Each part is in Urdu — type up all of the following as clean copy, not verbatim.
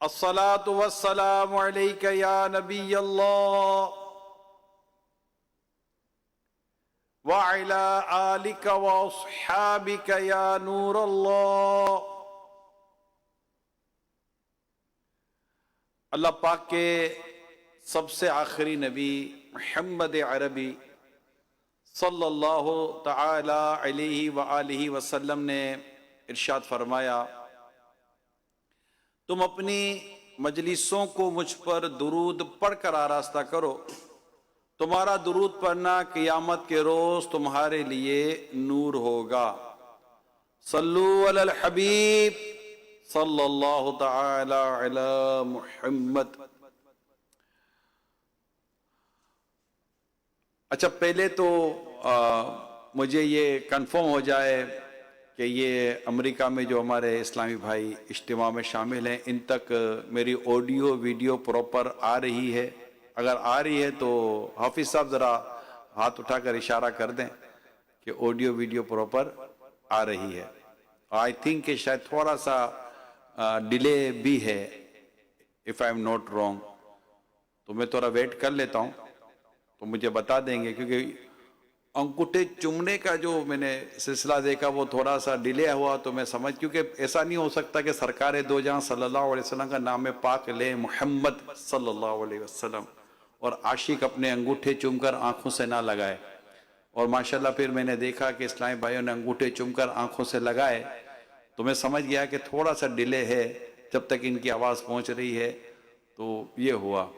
الصلاة والسلام عليك يا نبي الله وعلى آلك وأصحابك يا نور الله۔ اللہ پاک کے سب سے آخری نبی محمد عربی صلی اللہ تعالی علیہ وآلہ وسلم نے ارشاد فرمایا، تم اپنی مجلسوں کو مجھ پر درود پڑھ کر آراستہ کرو، تمہارا درود پڑھنا قیامت کے روز تمہارے لیے نور ہوگا۔ صلو علی الحبیب صلی اللہ تعالی علی محمد۔ اچھا، پہلے تو مجھے یہ کنفرم ہو جائے کہ یہ امریکہ میں جو ہمارے اسلامی بھائی اجتماع میں شامل ہیں، ان تک میری آڈیو ویڈیو پراپر آ رہی ہے؟ اگر آ رہی ہے تو حافظ صاحب ذرا ہاتھ اٹھا کر اشارہ کر دیں کہ آڈیو ویڈیو پراپر آ رہی ہے۔ آئی تھنک کہ شاید تھوڑا سا ڈیلے بھی ہے، if I am not wrong، تو میں تھوڑا ویٹ کر لیتا ہوں تو مجھے بتا دیں گے، کیونکہ انگوٹھے چومنے کا جو میں نے سلسلہ دیکھا وہ تھوڑا سا ڈیلے ہوا، تو میں سمجھ، کیونکہ ایسا نہیں ہو سکتا کہ سرکار دو جہاں صلی اللہ علیہ وسلم کا نام پاک لے محمد صلی اللہ علیہ وسلم اور عاشق اپنے انگوٹھے چوم کر آنکھوں سے نہ لگائے۔ اور ماشاءاللہ پھر میں نے دیکھا کہ اسلامی بھائیوں نے انگوٹھے چوم کر آنکھوں سے لگائے، تو میں سمجھ گیا کہ تھوڑا سا ڈیلے ہے، جب تک ان کی آواز پہنچ رہی ہے تو یہ ہوا۔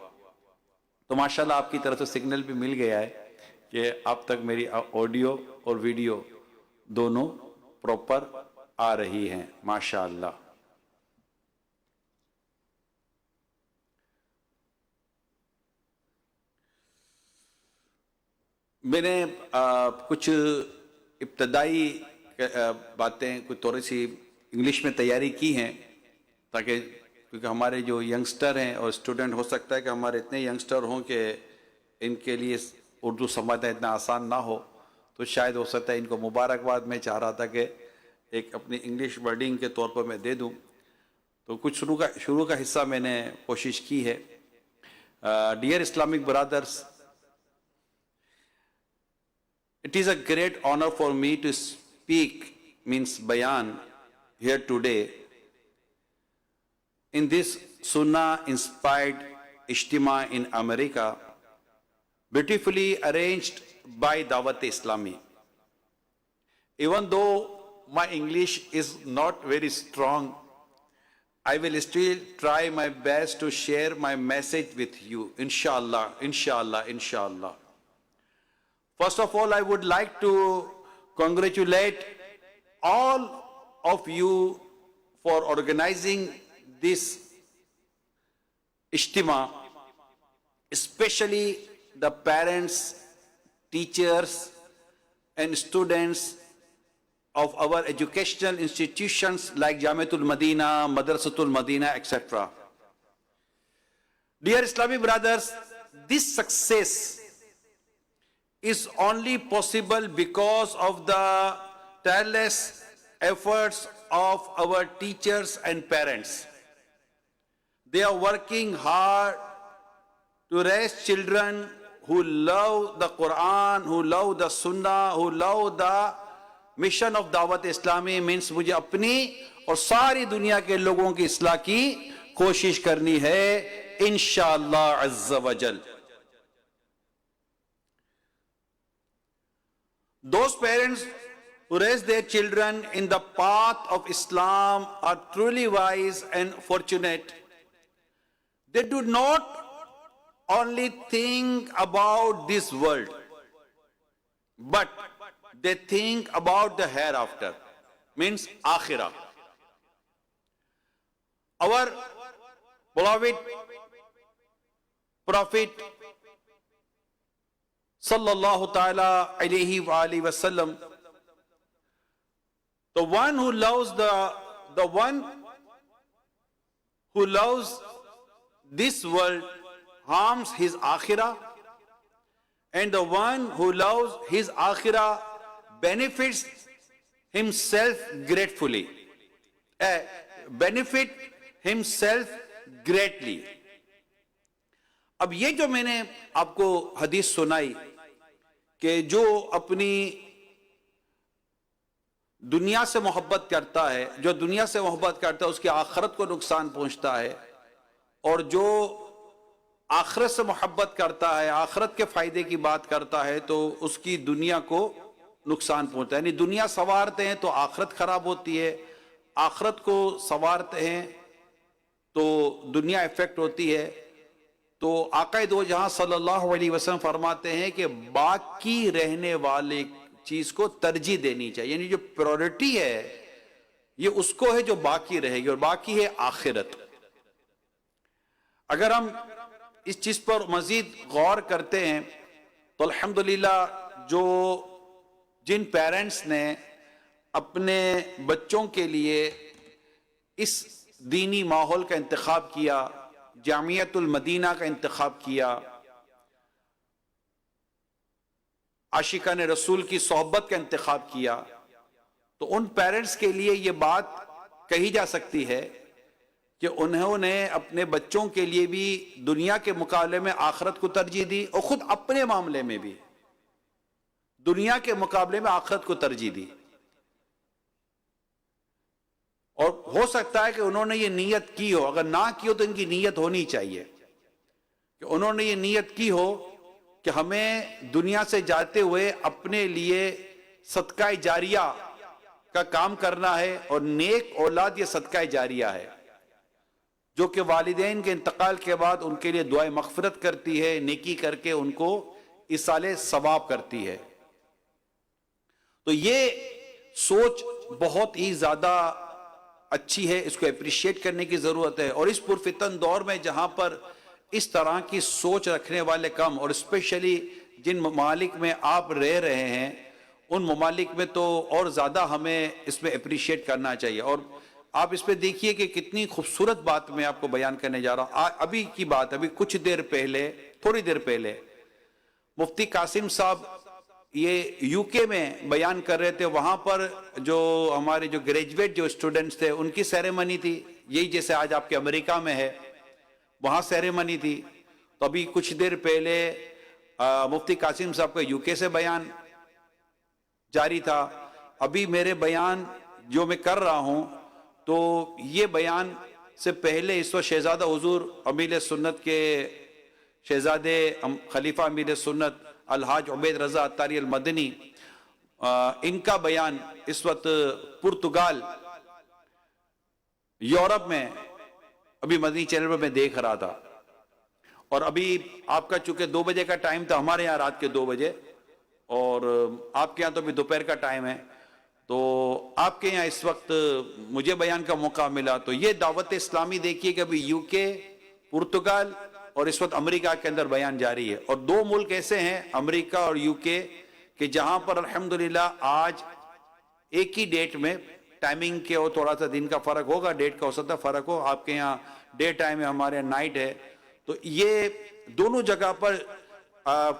تو ماشاءاللہ آپ کی طرف سے سگنل بھی مل گیا ہے کہ اب تک میری آڈیو اور ویڈیو دونوں پراپر آ رہی ہیں، ماشاءاللہ۔ میں نے کچھ ابتدائی باتیں کچھ تھوڑی سی انگلش میں تیاری کی ہیں، تاکہ کیونکہ ہمارے جو ینگسٹر ہیں اور اسٹوڈنٹ، ہو سکتا ہے کہ ہمارے اتنے ینگسٹر ہوں کہ ان کے لیے اردو سمجھنا اتنا آسان نہ ہو، تو شاید ہو سکتا ہے ان کو مبارکباد میں چاہ رہا تھا کہ ایک اپنی انگلش ورڈنگ کے طور پر میں دے دوں، تو کچھ شروع کا حصہ میں نے کوشش کی ہے۔ Dear Islamic brothers, it is a great honor for me to speak, means bayan, here today in this Sunnah-inspired Ijtima in America, beautifully arranged by Dawat-e-Islami. Even though my English is not very strong, I will still try my best to share my message with you, inshallah, inshallah, inshallah. First of all, I would like to congratulate all of you for organizing this Ijtima, especially the parents, teachers, and students of our educational institutions like Jamiatul Madina, Madrasatul Madina, etc. Dear Islamic brothers, this success is only possible because of the tireless efforts of our teachers and parents. They are working hard to raise children who love the Quran, who love the Sunnah, who love the mission of Dawat Islami, means مجھے اپنی اور ساری دنیا کے لوگوں کی اصلاح کی کوشش کرنی ہے انشاءاللہ عز و جل۔ Those parents who raise their children in the path of Islam are truly wise and fortunate. They do not only think about this world, but they think about the hereafter, means akhirah. Our beloved Prophet sallallahu ta'ala alayhi wa alihi wa sallam, the one who loves this world harms his akhirah, and the one who loves his akhirah benefits himself gratefully, benefit himself greatly. اب یہ جو میں نے آپ کو حدیث سنائی کہ جو اپنی دنیا سے محبت کرتا ہے، جو دنیا سے محبت کرتا ہے اس کی آخرت کو نقصان پہنچتا ہے، اور جو آخرت سے محبت کرتا ہے، آخرت کے فائدے کی بات کرتا ہے، تو اس کی دنیا کو نقصان پہنچتا ہے. یعنی دنیا سنوارتے ہیں تو آخرت خراب ہوتی ہے، آخرت کو سنوارتے ہیں تو دنیا افیکٹ ہوتی ہے. تو آقا دو جہاں صلی اللہ علیہ وسلم فرماتے ہیں کہ باقی رہنے والے چیز کو ترجیح دینی چاہیے. یعنی جو پرائورٹی ہے یہ اس کو ہے جو باقی رہے گی، اور باقی ہے آخرت. اگر ہم اس چیز پر مزید غور کرتے ہیں تو الحمدللہ جن پیرنٹس نے اپنے بچوں کے لیے اس دینی ماحول کا انتخاب کیا، جامعۃ المدینہ کا انتخاب کیا، عاشقان رسول کی صحبت کا انتخاب کیا، تو ان پیرنٹس کے لیے یہ بات کہی جا سکتی ہے کہ انہوں نے اپنے بچوں کے لیے بھی دنیا کے مقابلے میں آخرت کو ترجیح دی، اور خود اپنے معاملے میں بھی دنیا کے مقابلے میں آخرت کو ترجیح دی. اور ہو سکتا ہے کہ انہوں نے یہ نیت کی ہو، اگر نہ کی ہو تو ان کی نیت ہونی چاہیے کہ انہوں نے یہ نیت کی ہو کہ ہمیں دنیا سے جاتے ہوئے اپنے لیے صدقہ جاریہ کا کام کرنا ہے، اور نیک اولاد یہ صدقہ جاریہ ہے جو کہ والدین کے انتقال کے بعد ان کے لیے دعائے مغفرت کرتی ہے، نیکی کر کے ان کو ایصال ثواب کرتی ہے. تو یہ سوچ بہت ہی زیادہ اچھی ہے، اس کو اپریشیٹ کرنے کی ضرورت ہے. اور اس پرفتن دور میں جہاں پر اس طرح کی سوچ رکھنے والے کم، اور اسپیشلی جن ممالک میں آپ رہ رہے ہیں ان ممالک میں تو اور زیادہ ہمیں اس میں اپریشیٹ کرنا چاہیے. اور آپ اس پہ دیکھیے کہ کتنی خوبصورت بات میں آپ کو بیان کرنے جا رہا ہوں. ابھی کی بات، ابھی کچھ دیر پہلے، تھوڑی دیر پہلے مفتی قاسم صاحب یہ یو کے میں بیان کر رہے تھے. وہاں پر جو ہمارے جو گریجویٹ جو اسٹوڈنٹس تھے ان کی سیریمنی تھی، یہی جیسے آج آپ کے امریکہ میں ہے، وہاں سیریمنی تھی. تو ابھی کچھ دیر پہلے مفتی قاسم صاحب کا یو کے سے بیان جاری تھا. ابھی میرے بیان جو میں کر رہا ہوں تو یہ بیان سے پہلے اس وقت شہزادہ حضور امیر سنت کے شہزادے خلیفہ امیر سنت الحاج عبید رضا عطاری المدنی، ان کا بیان اس وقت پرتگال یورپ میں ابھی مدنی چینل پر میں دیکھ رہا تھا. اور ابھی آپ کا چونکہ 2 بجے کا ٹائم تھا، ہمارے یہاں رات کے 2 بجے، اور آپ کے یہاں تو ابھی دوپہر کا ٹائم ہے، تو آپ کے یہاں اس وقت مجھے بیان کا موقع ملا. تو یہ دعوت اسلامی دیکھیے کہ ابھی یو کے، پرتگال اور اس وقت امریکہ کے اندر بیان جاری ہے. اور 2 ملک ایسے ہیں، امریکہ اور یو کے، کہ جہاں پر الحمدللہ آج ایک ہی ڈیٹ میں ٹائمنگ کے اور تھوڑا سا دن کا فرق ہوگا، ڈیٹ کا ہو سکتا ہے فرق ہو، آپ کے یہاں ڈے ٹائم ہے، ہمارے یہاں نائٹ ہے. تو یہ دونوں جگہ پر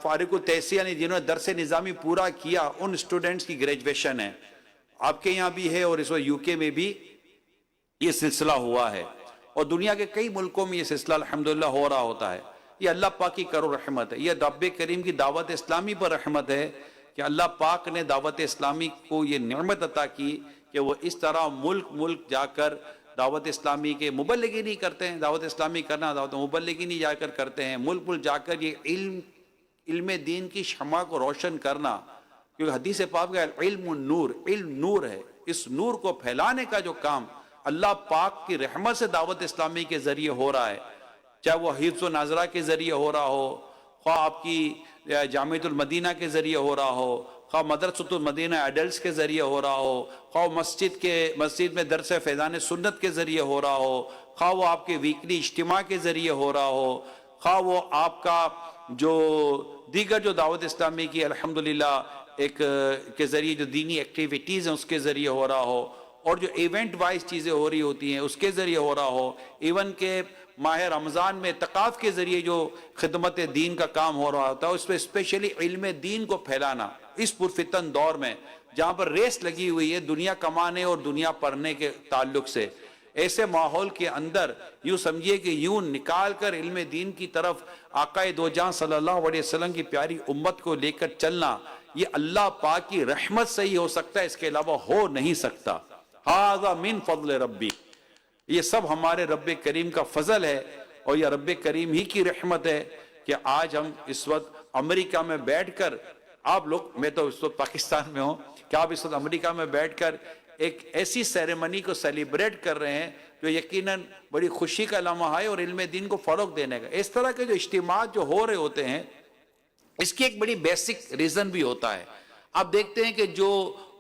فارغ التحصیل یعنی جنہوں نے درس نظامی پورا کیا ان اسٹوڈنٹس کی گریجویشن ہے. آپ کے یہاں بھی ہے اور اس وقت یو کے میں بھی یہ سلسلہ ہوا ہے، اور دنیا کے کئی ملکوں میں یہ سلسلہ الحمدللہ ہو رہا ہوتا ہے. یہ اللہ پاک کی کرو رحمت ہے، یہ رب کریم کی دعوت اسلامی پر رحمت ہے کہ اللہ پاک نے دعوت اسلامی کو یہ نعمت عطا کی کہ وہ اس طرح ملک ملک جا کر دعوت اسلامی کے مبلغی نہیں کرتے ہیں. دعوت اسلامی کرنا دعوت مبلغی نہیں جا کر کرتے ہیں، ملک ملک جا کر یہ علم دین کی شمع کو روشن کرنا. کیونکہ حدیث پاک کا علم نور، علم نور ہے، اس نور کو پھیلانے کا جو کام اللہ پاک کی رحمت سے دعوت اسلامی کے ذریعے ہو رہا ہے، چاہے وہ حفظ و ناظرہ کے ذریعے ہو رہا ہو، خواہ آپ کی جامعۃ المدینہ کے ذریعے ہو رہا ہو، خواہ مدرسۃ المدینہ ایڈلٹس کے ذریعے ہو رہا ہو، خواہ مسجد میں درس فیضان سنت کے ذریعے ہو رہا ہو، خواہ وہ آپ کے ویکلی اجتماع کے ذریعے ہو رہا ہو، خواہ وہ آپ کا جو دیگر جو دعوت اسلامی کی الحمدللہ ایک کے ذریعے جو دینی ایکٹیویٹیز ہیں اس کے ذریعے ہو رہا ہو، اور جو ایونٹ وائز چیزیں ہو رہی ہوتی ہیں اس کے ذریعے ہو رہا ہو، ایون کہ ماہ رمضان میں اعتکاف کے ذریعے جو خدمت دین کا کام ہو رہا ہوتا ہے، اس پہ اسپیشلی علم دین کو پھیلانا اس پرفتن دور میں جہاں پر ریس لگی ہوئی ہے دنیا کمانے اور دنیا پڑھنے کے تعلق سے. ایسے ماحول کے اندر یوں سمجھیے کہ یوں نکال کر علم دین کی طرف آقا دو جہاں صلی اللہ علیہ وسلم کی پیاری امت کو لے کر چلنا، یہ اللہ پاک کی رحمت سے ہی ہو سکتا ہے، اس کے علاوہ ہو نہیں سکتا۔ ھذا من فضل ربی، یہ سب ہمارے رب کریم کا فضل ہے، اور یہ رب کریم ہی کی رحمت ہے کہ آج ہم اس وقت امریکہ میں بیٹھ کر، آپ لوگ، میں تو اس وقت پاکستان میں ہوں، کہ آپ اس وقت امریکہ میں بیٹھ کر ایک ایسی سیریمنی کو سیلیبریٹ کر رہے ہیں جو یقیناً بڑی خوشی کا لمحہ ہے اور علم دین کو فروغ دینے کا۔ اس طرح کے جو اجتماعات جو ہو رہے ہوتے ہیں، اس کی ایک بڑی بیسک ریزن بھی ہوتا ہے۔ آپ دیکھتے ہیں کہ جو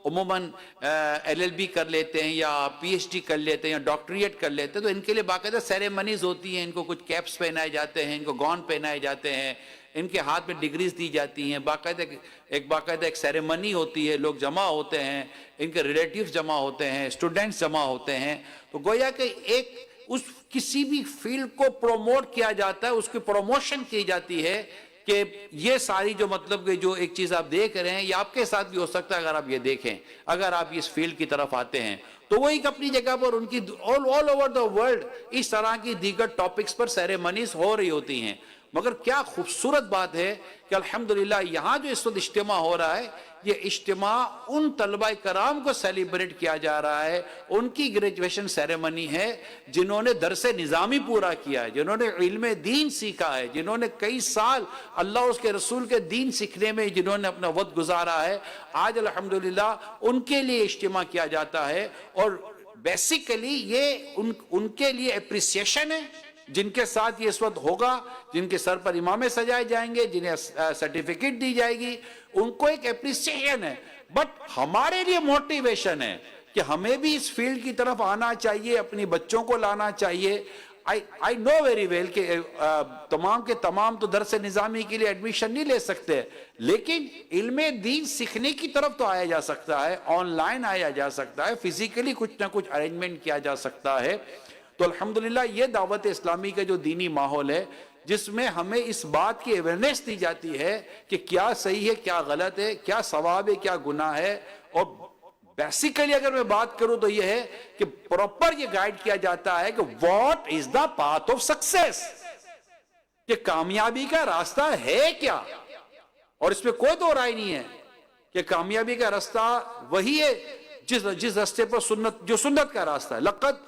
عموماً ایل ایل بی کر لیتے ہیں یا پی ایچ ڈی کر لیتے ہیں یا ڈاکٹریٹ کر لیتے ہیں، تو ان کے لیے باقاعدہ سیریمنیز ہوتی ہیں، ان کو کچھ کیپس پہنائے جاتے ہیں، ان کو گون پہنائے جاتے ہیں، ان کے ہاتھ میں ڈگریز دی جاتی ہیں، باقاعدہ ایک سیریمنی ہوتی ہے، لوگ جمع ہوتے ہیں، ان کے ریلیٹیوز جمع ہوتے ہیں، اسٹوڈنٹس جمع ہوتے ہیں، تو گویا کہ ایک اس کسی بھی فیلڈ کو پروموٹ کیا جاتا ہے، اس کی پروموشن کی جاتی ہے کہ یہ ساری جو مطلب کہ جو ایک چیز آپ دیکھ رہے ہیں یہ آپ کے ساتھ بھی ہو سکتا ہے اگر آپ یہ دیکھیں، اگر آپ اس فیلڈ کی طرف آتے ہیں تو وہ ایک اپنی جگہ پر ان کی all over the world اس طرح کی دیگر ٹاپکس پر سیریمنیز ہو رہی ہوتی ہیں۔ مگر کیا خوبصورت بات ہے کہ الحمدللہ یہاں جو اس وقت اجتماع ہو رہا ہے، یہ اجتماع ان طلبہ کرام کو سیلیبریٹ کیا جا رہا ہے، ان کی گریجویشن سیریمنی ہے جنہوں نے درس نظامی پورا کیا ہے، جنہوں نے علم دین سیکھا ہے، جنہوں نے کئی سال اللہ اور اس کے رسول کے دین سیکھنے میں جنہوں نے اپنا وقت گزارا ہے، آج الحمدللہ ان کے لیے اجتماع کیا جاتا ہے۔ اور بیسیکلی یہ ان کے لیے اپریسیشن ہے، جن کے ساتھ یہ اس وقت ہوگا، جن کے سر پر امامے سجائے جائیں گے، جنہیں سرٹیفکیٹ دی جائے گی، ان کو ایک اپریسیشن ہے، بٹ ہمارے لیے موٹیویشن ہے کہ ہمیں بھی اس فیلڈ کی طرف آنا چاہیے، اپنی بچوں کو لانا چاہیے۔ I know very well کہ تمام کے تمام تو درس نظامی کے لیے ایڈمیشن نہیں لے سکتے، لیکن علم دین سیکھنے کی طرف تو آیا جا سکتا ہے، آن لائن آیا جا سکتا ہے، فزیکلی کچھ نہ کچھ ارینجمنٹ کیا جا سکتا ہے۔ تو الحمدللہ یہ دعوت اسلامی کا جو دینی ماحول ہے، جس میں ہمیں اس بات کی اویئرنیس دی جاتی ہے کہ کیا صحیح ہے، کیا غلط ہے، کیا ثواب ہے، کیا گناہ ہے، اور بیسیکلی اگر میں بات کروں تو یہ ہے کہ پراپر یہ گائیڈ کیا جاتا ہے کہ what is the path of success, کہ کامیابی کا راستہ ہے کیا، اور اس میں کوئی دو رائے نہیں ہے کہ کامیابی کا راستہ وہی ہے جس راستے پر سنت کا راستہ ہے۔ لقد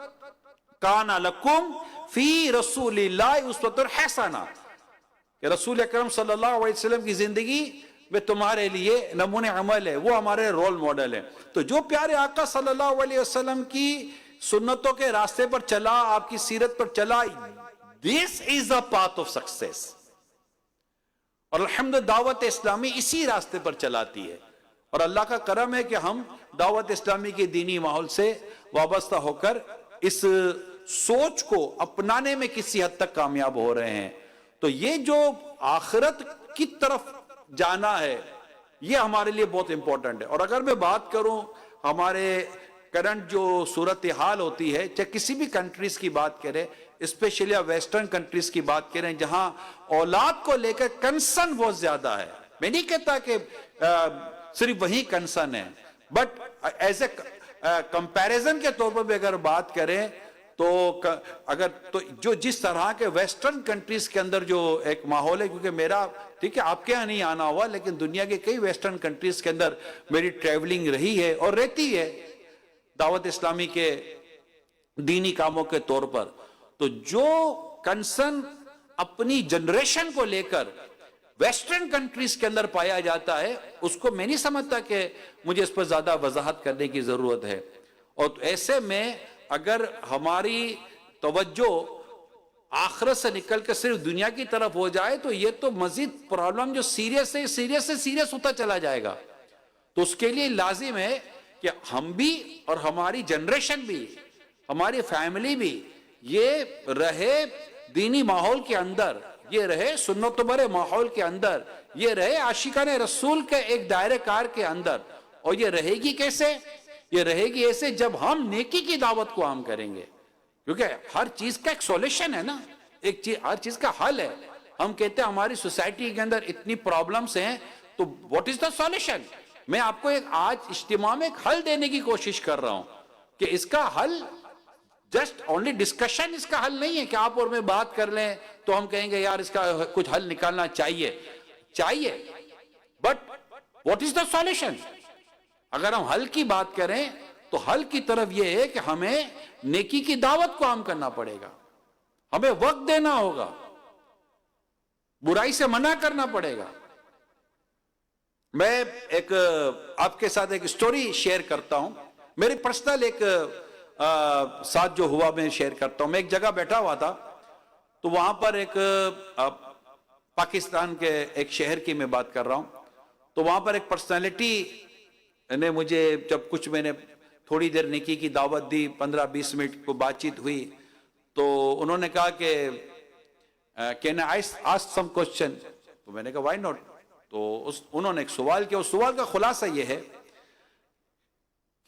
کان لکم فی رسول اللہ اسوۃ حسنہ، کہ رسول اکرم صلی اللہ علیہ وسلم کی زندگی میں تمہارے لیے نمونہ عمل ہے، وہ ہمارے رول ماڈل ہے۔ تو جو پیارے آقا صلی اللہ علیہ وسلم کی سنتوں کے راستے پر چلا، آپ کی سیرت پر چلا، this is the path of success۔ اور الحمد دعوت اسلامی اسی راستے پر چلاتی ہے، اور اللہ کا کرم ہے کہ ہم دعوت اسلامی کے دینی ماحول سے وابستہ ہو کر اس سوچ کو اپنانے میں کسی حد تک کامیاب ہو رہے ہیں۔ تو یہ جو آخرت کی طرف جانا ہے، یہ ہمارے لیے بہت امپورٹنٹ ہے۔ اور اگر میں بات کروں ہمارے کرنٹ جو صورتحال ہوتی ہے، چاہے کسی بھی کنٹریز کی بات کریں، اسپیشلی ویسٹرن کنٹریز کی بات کریں، جہاں اولاد کو لے کر کنسرن بہت زیادہ ہے، میں نہیں کہتا کہ صرف وہی کنسرن ہے، بٹ ایز اے کمپیریزن کے طور پر بھی اگر بات کریں تو جو جس طرح کے ویسٹرن کنٹریز کے اندر جو ایک ماحول ہے، کیونکہ میرا ٹھیک ہے آپ کے یہاں نہیں آنا ہوا، لیکن دنیا کے کئی ویسٹرن کنٹریز کے اندر میری ٹریولنگ رہی ہے اور رہتی ہے دعوت اسلامی کے دینی کاموں کے طور پر، تو جو کنسرن اپنی جنریشن کو لے کر ویسٹرن کنٹریز کے اندر پایا جاتا ہے، اس کو میں نہیں سمجھتا کہ مجھے اس پر زیادہ وضاحت کرنے کی ضرورت ہے۔ اور ایسے میں اگر ہماری توجہ آخرت سے نکل کے صرف دنیا کی طرف ہو جائے تو یہ تو مزید پرابلم جو سیریس سے سیریس ہوتا چلا جائے گا۔ تو اس کے لیے لازم ہے کہ ہم بھی اور ہماری جنریشن بھی، ہماری فیملی بھی یہ رہے دینی ماحول کے اندر، یہ رہے سنت برے ماحول کے اندر، یہ رہے عاشقان رسول کے ایک دائرہ کار کے اندر۔ اور یہ رہے گی کیسے؟ یہ رہے گی ایسے جب ہم نیکی کی دعوت کو عام کریں گے، کیونکہ ہر چیز کا ایک سولوشن ہے نا، ہر چیز کا حل ہے۔ ہم کہتے ہیں ہماری سوسائٹی کے اندر اتنی پرابلمز ہیں، تو واٹ از دا سولوشن؟ میں آپ کو آج اجتماع میں ایک حل دینے کی کوشش کر رہا ہوں کہ اس کا حل جسٹ اونلی ڈسکشن اس کا حل نہیں ہے کہ آپ اور میں بات کر لیں تو ہم کہیں گے یار اس کا کچھ حل نکالنا چاہیے but what is the solution? اگر ہم حل کی بات کریں تو حل کی طرف یہ ہے کہ ہمیں نیکی کی دعوت کو عام کرنا پڑے گا، ہمیں وقت دینا ہوگا، برائی سے منع کرنا پڑے گا۔ میں ایک آپ کے ساتھ ایک سٹوری شیئر کرتا ہوں، میری پرسنل ایک ساتھ جو ہوا میں شیئر کرتا ہوں۔ میں ایک جگہ بیٹھا ہوا تھا تو وہاں پر ایک پاکستان کے ایک شہر کی میں بات کر رہا ہوں، تو وہاں پر ایک پرسنالٹی نے مجھے جب کچھ میں نے تھوڑی دیر نیکی کی دعوت دی، 15-20 منٹ کو بات چیت ہوئی، تو انہوں نے کہا کہ can I ask some question? تو میں نے کہا وائی ناٹ؟ تو انہوں نے ایک سوال کیا، اس سوال کا خلاصہ یہ ہے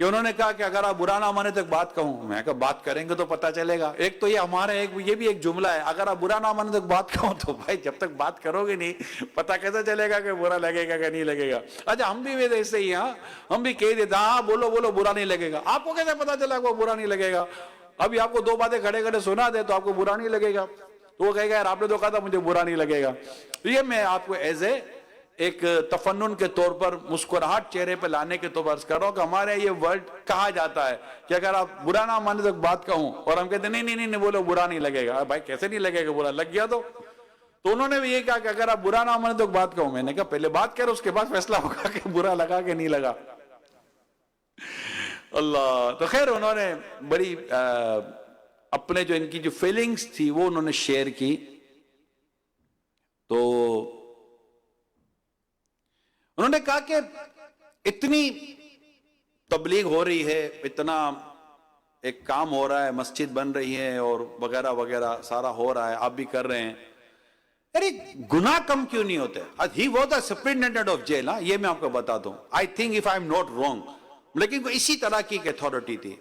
کہ انہوں نے کہا کہ اگر آپ برا نہ مانے تو ایک بات کہوں؟ میں کہا بات کریں گے تو پتہ چلے گا۔ ایک تو یہ ہمارے یہ بھی ایک جملہ ہے، اگر آپ برا نہ مانے تو ایک بات کہوں، تو بھائی جب تک بات کرو گے نہیں پتہ کیسے چلے گا کہ برا لگے گا کہ نہیں لگے گا؟ اچھا ہم بھی ایسے ہی، ہاں ہم بھی کہہ دیتے ہاں بولو برا نہیں لگے گا۔ آپ کو کیسے پتہ چلا کہ وہ برا نہیں لگے گا؟ ابھی آپ کو دو باتیں کھڑے کھڑے سنا دے تو آپ کو برا نہیں لگے گا، تو وہ کہے گا یار آپ نے تو کہا تھا مجھے برا نہیں لگے گا۔ تو یہ میں آپ کو ایز اے ایک تفنن کے طور پر مسکراہٹ چہرے پہ لانے کے طور پر عرض کر رہا ہوں کہ ہمارے یہ ورڈ کہا جاتا ہے کہ اگر آپ برا نہ مانے تو ایک بات کہوں، اور ہم کہتے ہیں نہیں بولو برا نہیں لگے گا۔ بھائی کیسے نہیں لگے گا؟ برا لگ گیا تو انہوں نے بھی یہ کہا کہ اگر آپ برا نہ مانے تو ایک بات کہوں۔ میں نے کہا پہلے بات کرو، اس کے بعد فیصلہ ہوگا کہ برا لگا کہ نہیں لگا۔ اللہ، تو خیر انہوں نے بڑی اپنے جو ان کی جو فیلنگز تھی وہ انہوں نے شیئر کی۔ تو انہوں نے کہا کہ اتنی تبلیغ ہو رہی ہے، اتنا ایک کام ہو رہا ہے، مسجد بن رہی ہے اور وغیرہ وغیرہ سارا ہو رہا ہے، آپ بھی کر رہے ہیں، ارے گناہ کم کیوں نہیں ہوتے؟ He was the superintendent of jail, یہ میں آپ کو بتا دوں، I think if I am not wrong, لیکن وہ اسی طرح کی ایک اتھارٹی تھی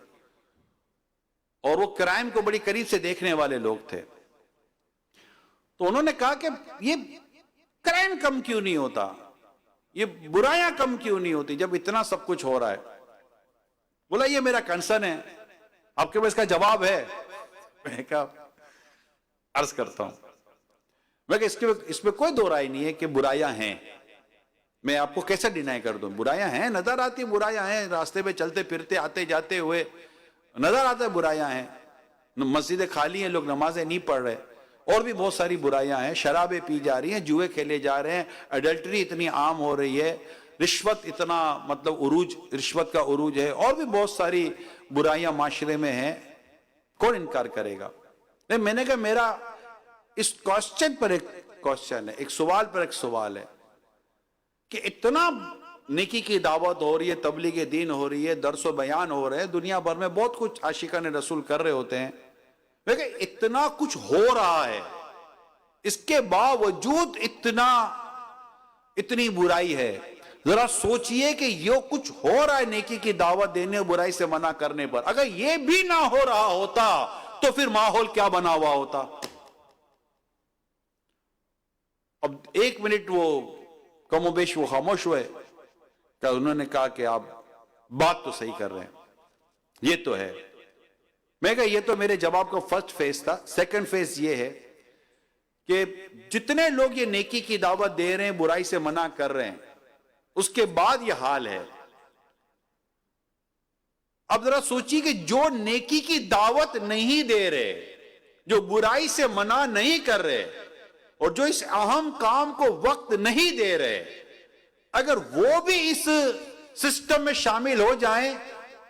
اور وہ کرائم کو بڑی قریب سے دیکھنے والے لوگ تھے۔ تو انہوں نے کہا کہ یہ کرائم کم کیوں نہیں ہوتا، یہ برائیاں کم کیوں نہیں ہوتی جب اتنا سب کچھ ہو رہا ہے؟ بولا یہ میرا کنسرن ہے، آپ کے پاس اس کا جواب ہے؟ میں کہا عرض کرتا ہوں، میں کہ اس میں کوئی دو رائے نہیں ہے کہ برائیاں ہیں، میں آپ کو کیسے ڈینائی کر دوں؟ برائیاں ہیں، نظر آتی برائیاں ہیں، راستے پہ چلتے پھرتے آتے جاتے ہوئے نظر آتا ہے برائیاں ہیں، مسجدیں خالی ہیں، لوگ نمازیں نہیں پڑھ رہے، اور بھی بہت ساری برائیاں ہیں، شرابیں پی جا رہی ہیں، جوئے کھیلے جا رہے ہیں، ایڈلٹری اتنی عام ہو رہی ہے، رشوت اتنا مطلب رشوت کا عروج ہے، اور بھی بہت ساری برائیاں معاشرے میں ہیں، کون انکار کرے گا؟ میں نے کہا میرا اس کوسچن پر ایک کوسچن ہے، ایک سوال پر ایک سوال ہے کہ اتنا نیکی کی دعوت ہو رہی ہے، تبلیغ دین ہو رہی ہے، درس و بیان ہو رہے ہیں، دنیا بھر میں بہت کچھ عاشقان رسول کر رہے ہوتے ہیں، لیکن اتنا کچھ ہو رہا ہے، اس کے باوجود اتنی برائی ہے۔ ذرا سوچئے کہ یہ کچھ ہو رہا ہے نیکی کی دعوت دینے اور برائی سے منع کرنے پر، اگر یہ بھی نہ ہو رہا ہوتا تو پھر ماحول کیا بنا ہوا ہوتا؟ اب ایک منٹ وہ کم و بیش وہ خاموش ہوئے کہ انہوں نے کہا کہ آپ بات تو صحیح کر رہے ہیں، یہ تو ہے۔ میں کہا یہ تو میرے جواب کا فرسٹ فیز تھا۔ سیکنڈ فیز یہ ہے کہ جتنے لوگ یہ نیکی کی دعوت دے رہے ہیں، برائی سے منع کر رہے ہیں، اس کے بعد یہ حال ہے۔ اب ذرا سوچیے کہ جو نیکی کی دعوت نہیں دے رہے، جو برائی سے منع نہیں کر رہے، اور جو اس اہم کام کو وقت نہیں دے رہے، اگر وہ بھی اس سسٹم میں شامل ہو جائیں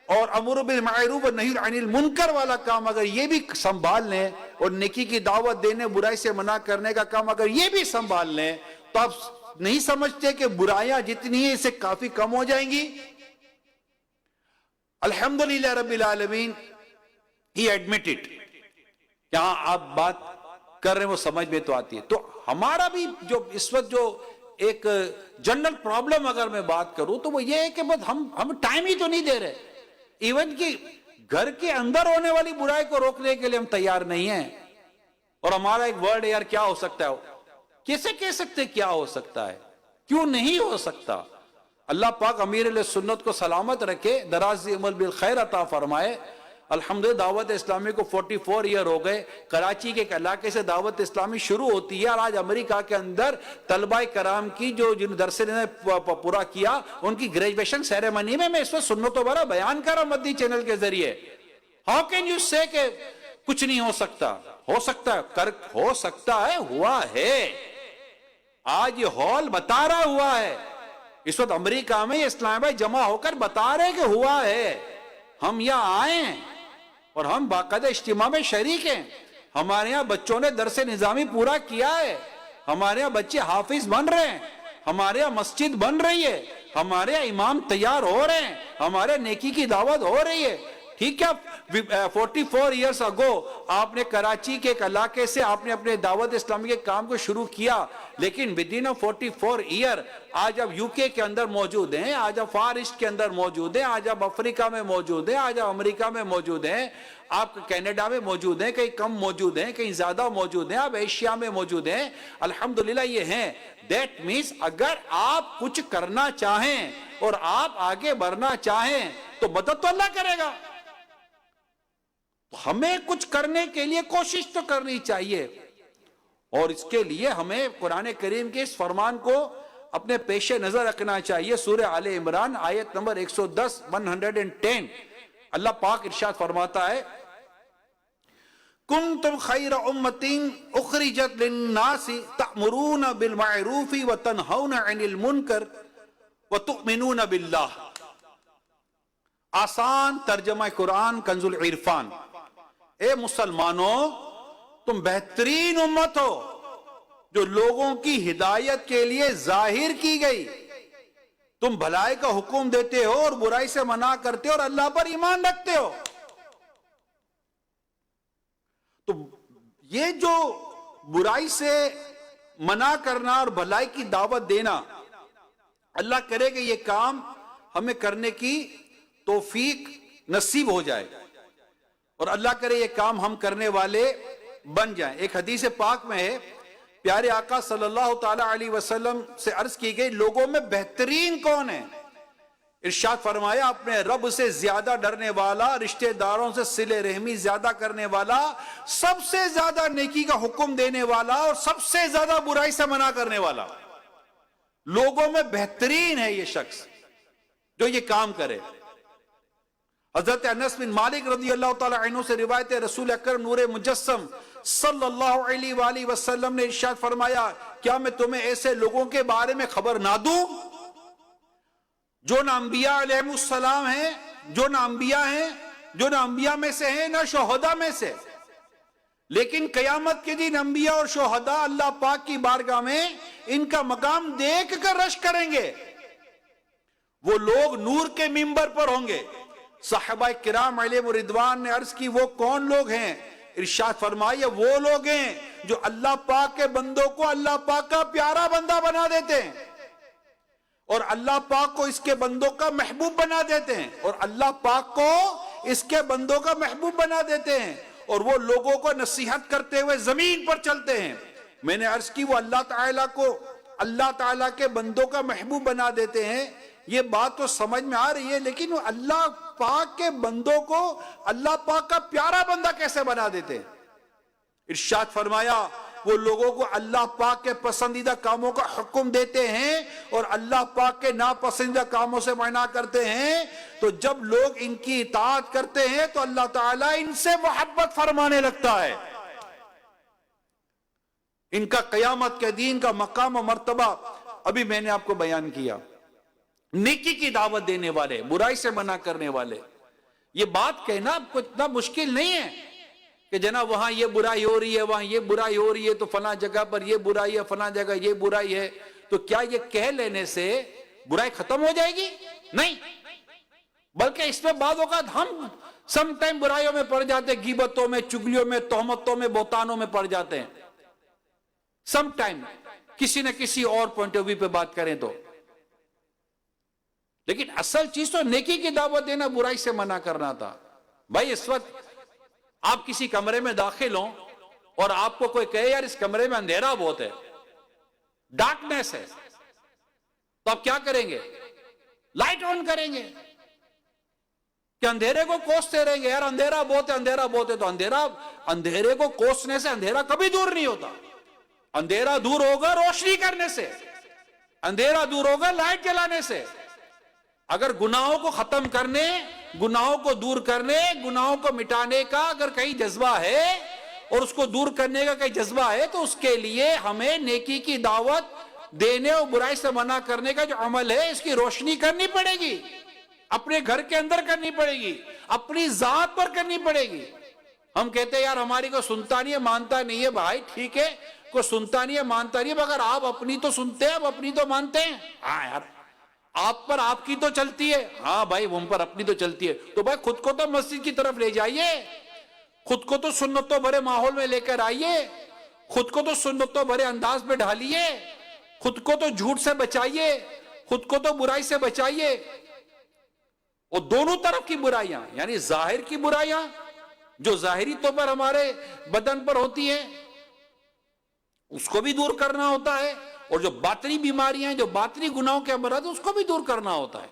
اور امر بالمعروف و نہی عن المنکر والا کام اگر یہ بھی سنبھال لیں، اور نیکی کی دعوت دینے برائی سے منع کرنے کا کام اگر یہ بھی سنبھال لیں، تو آپ نہیں سمجھتے کہ برائیاں جتنی ہیں اس سے کافی کم ہو جائیں گی؟ الحمدللہ رب العالمین ہی ایڈمٹڈ، یہاں آپ بات کر رہے ہیں وہ سمجھ میں تو آتی ہے۔ تو ہمارا بھی جو اس وقت جو ایک جنرل پرابلم اگر میں بات کروں تو وہ یہ ہے کہ بس ہم ٹائم ہی تو نہیں دے رہے، ایون کہ گھر کے اندر ہونے والی برائی کو روکنے کے لیے ہم تیار نہیں ہیں، اور ہمارا ایک ورڈ ہے یار کیا ہو سکتا ہے، کیسے کہہ سکتے کیا ہو سکتا ہے؟ کیوں نہیں ہو سکتا؟ اللہ پاک امیر علیہ سنت کو سلامت رکھے، دراز عمر بالخیر عطا فرمائے۔ الحمدللہ دعوت اسلامی کو 44 ایئر ہو گئے. کراچی کے ایک علاقے سے دعوت اسلامی شروع ہوتی ہے اور آج امریکہ کے اندر طلبہ کرام کی جو جن درس نے پورا کیا ان کی گریجویشن سیریمنی میں اس وقت سنت و برا بیان کر رہا ہوں مدنی چینل کے ذریعے. ہاؤ کین یو سے کہ کچھ نہیں ہو سکتا؟ ہو سکتا ہے، ہو سکتا ہے، ہوا ہے. آج یہ ہال بتا رہا ہوا ہے. اس وقت امریکہ میں اسلام بھائی جمع ہو کر بتا رہے کہ ہوا ہے. ہم یہاں آئے ہیں اور ہم باقاعدہ اجتماع میں شریک ہیں. ہمارے ہاں بچوں نے درس نظامی پورا کیا ہے. ہمارے ہاں بچے حافظ بن رہے ہیں. ہمارے ہاں مسجد بن رہی ہے. ہمارے ہاں امام تیار ہو رہے ہیں. ہمارے نیکی کی دعوت ہو رہی ہے. ٹھیک ہے. 44 ایئرس اگو آپ نے کراچی کے ایک علاقے سے آپ نے اپنے دعوت اسلامی کے کام کو شروع کیا، لیکن ودین 44 ایئر آج آپ یو کے اندر موجود ہیں، آج آپ فار ایسٹ کے اندر موجود ہیں، آج آپ افریقہ میں موجود ہیں، آج آپ امریکہ میں موجود ہیں، آپ کینیڈا میں موجود ہیں، کہیں کم موجود ہیں، کہیں زیادہ موجود ہیں، آپ ایشیا میں موجود ہیں. الحمدللہ یہ ہیں. دیٹ مینس اگر آپ کچھ کرنا چاہیں اور آپ آگے بڑھنا چاہیں تو مدد تو اللہ کرے گا. ہمیں کچھ کرنے کے لیے کوشش تو کرنی چاہیے، اور اس کے لیے ہمیں قرآن کریم کے اس فرمان کو اپنے پیش نظر رکھنا چاہیے. سورہ آل عمران آیت نمبر 110 اللہ پاک ارشاد فرماتا ہے کنتم خیر امۃ اخرجت للناس تأمرون بالمعروف وتنہون عن المنکر وتؤمنون باللہ. آسان ترجمہ قرآن کنز العرفان. اے مسلمانوں، تم بہترین امت ہو جو لوگوں کی ہدایت کے لیے ظاہر کی گئی. تم بھلائی کا حکم دیتے ہو اور برائی سے منع کرتے ہو اور اللہ پر ایمان رکھتے ہو. تو یہ جو برائی سے منع کرنا اور بھلائی کی دعوت دینا، اللہ کرے کہ یہ کام ہمیں کرنے کی توفیق نصیب ہو جائے اور اللہ کرے یہ کام ہم کرنے والے بن جائیں. ایک حدیث پاک میں ہے، پیارے آقا صلی اللہ تعالی علیہ وسلم سے عرض کی گئی لوگوں میں بہترین کون ہے؟ ارشاد فرمایا اپنے رب سے زیادہ ڈرنے والا، رشتہ داروں سے صلہ رحمی زیادہ کرنے والا، سب سے زیادہ نیکی کا حکم دینے والا اور سب سے زیادہ برائی سے منع کرنے والا. لوگوں میں بہترین ہے یہ شخص جو یہ کام کرے. حضرت انس بن مالک رضی اللہ تعالی عنہ سے روایت ہے، رسول اکرم نور مجسم صلی اللہ علیہ وآلہ وسلم نے ارشاد فرمایا کیا میں تمہیں ایسے لوگوں کے بارے میں خبر نہ دوں جو نہ انبیاء علیہ السلام ہیں، جو نہ انبیاء ہیں، جو نہ انبیاء میں سے ہیں نہ شہداء میں سے، لیکن قیامت کے دن انبیاء اور شہداء اللہ پاک کی بارگاہ میں ان کا مقام دیکھ کر رش کریں گے. وہ لوگ نور کے منبر پر ہوں گے. صحابہ کرام علیہ رضوان نے عرض کی وہ کون لوگ ہیں؟ ارشاد فرمایا وہ لوگ ہیں جو اللہ پاک کے بندوں کو اللہ پاک کا پیارا بندہ بنا دیتے ہیں اور اللہ پاک کو اس کے بندوں کا محبوب بنا دیتے ہیں اور اللہ پاک کو اس کے بندوں کا محبوب بنا دیتے ہیں اور وہ لوگوں کو نصیحت کرتے ہوئے زمین پر چلتے ہیں. میں نے عرض کی وہ اللہ تعالیٰ کو اللہ تعالیٰ کے بندوں کا محبوب بنا دیتے ہیں. یہ بات تو سمجھ میں آ رہی ہے، لیکن وہ اللہ پاک کے بندوں کو اللہ پاک کا پیارا بندہ کیسے بنا دیتے ہیں؟ ارشاد فرمایا وہ لوگوں کو اللہ پاک کے پسندیدہ کاموں کا حکم دیتے ہیں اور اللہ پاک کے ناپسندیدہ کاموں سے منع کرتے ہیں. تو جب لوگ ان کی اطاعت کرتے ہیں تو اللہ تعالیٰ ان سے محبت فرمانے لگتا ہے. ان کا قیامت کے دین کا مقام و مرتبہ ابھی میں نے آپ کو بیان کیا. نیکی کی دعوت دینے والے، برائی سے منع کرنے والے. یہ بات کہنا آپ کو اتنا مشکل نہیں ہے کہ جناب وہاں یہ برائی ہو رہی ہے، وہاں یہ برائی ہو رہی ہے، تو فلاں جگہ پر یہ برائی ہے، فلاں جگہ یہ برائی ہے. تو کیا یہ کہہ لینے سے برائی ختم ہو جائے گی؟ نہیں، بلکہ اس میں بعض اوقات ہم سم ٹائم برائیوں میں پڑ جاتے ہیں، غیبتوں میں، چگلیوں میں، تہمتوں میں، بہتانوں میں پڑ جاتے ہیں. سم ٹائم کسی نہ کسی اور پوائنٹ آف ویو پہ بات کریں تو. لیکن اصل چیز تو نیکی کی دعوت دینا، برائی سے منع کرنا تھا. بھائی اس وقت آپ کسی کمرے میں داخل ہوں اور آپ کو کوئی کہے یار اس کمرے میں اندھیرا بہت ہے، ڈارکنیس ہے، تو آپ کیا کریں گے؟ لائٹ آن کریں گے. کہ اندھیرے کو کوستے رہیں گے، یار اندھیرا بہت ہے، اندھیرا بہت ہے، تو اندھیرے کو کوسنے سے اندھیرا کبھی دور نہیں ہوتا. اندھیرا دور ہوگا روشنی کرنے سے، اندھیرا دور ہوگا لائٹ جلانے سے. اگر گناہوں کو ختم کرنے، گناہوں کو دور کرنے، گناہوں کو مٹانے کا اگر کہیں جذبہ ہے اور اس کو دور کرنے کا کہیں جذبہ ہے، تو اس کے لیے ہمیں نیکی کی دعوت دینے اور برائی سے منع کرنے کا جو عمل ہے اس کی روشنی کرنی پڑے گی. اپنے گھر کے اندر کرنی پڑے گی، اپنی ذات پر کرنی پڑے گی. ہم کہتے ہیں یار ہماری کو سنتا نہیں ہے، مانتا نہیں ہے. بھائی ٹھیک ہے، کوئی سنتا نہیں ہے، مانتا نہیں ہے، مگر آپ اپنی تو سنتے ہیں، آپ اپنی تو مانتے ہیں. ہاں یار آپ پر آپ کی تو چلتی ہے، ہاں بھائی ہم پر اپنی تو چلتی ہے. تو بھائی خود کو تو مسجد کی طرف لے جائیے، خود کو تو سنتوں بھرے ماحول میں لے کر آئیے، خود کو تو سنتوں بھرے انداز میں ڈھالیے، خود کو تو جھوٹ سے بچائیے، خود کو تو برائی سے بچائیے. اور دونوں طرف کی برائیاں، یعنی ظاہر کی برائیاں جو ظاہری طور پر ہمارے بدن پر ہوتی ہیں اس کو بھی دور کرنا ہوتا ہے، اور جو باطنی بیماریاں ہیں، جو باطنی گناہوں کے امراض ہیں اس کو بھی دور کرنا ہوتا ہے.